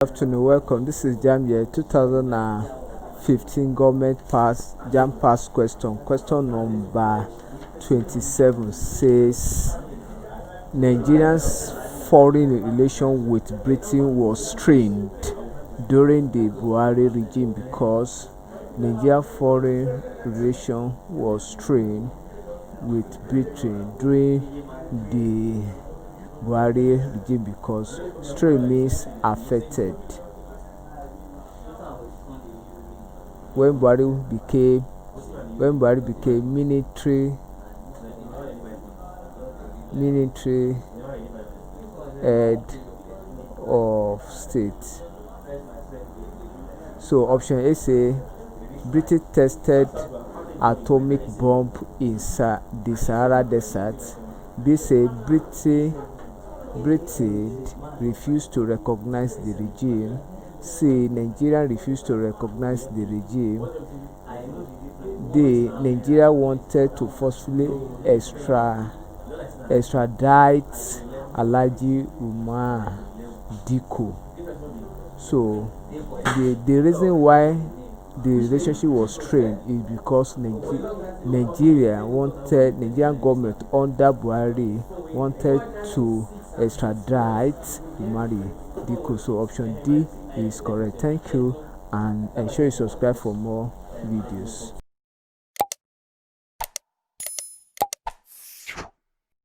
Good afternoon, welcome. This is Jamb here. 2015 government Jamb pass question. Question number 27 says Nigeria's foreign relation with Britain was strained during the Buhari regime because Nigeria's foreign relation was strained with Britain during the Buhari regime because strain means affected. When Buhari became military head of state. So option A say Britain tested atomic bomb in the Sahara Desert. B say Britain refused to recognize the regime. C. Nigeria refused to recognize the regime. D. Nigeria wanted to forcefully extradite Alhaji Umar Diko. So the reason why the relationship was strained is because Nigerian government under Buhari wanted to extradite Umar Diko. So option D is correct. Thank you, and ensure you subscribe for more videos.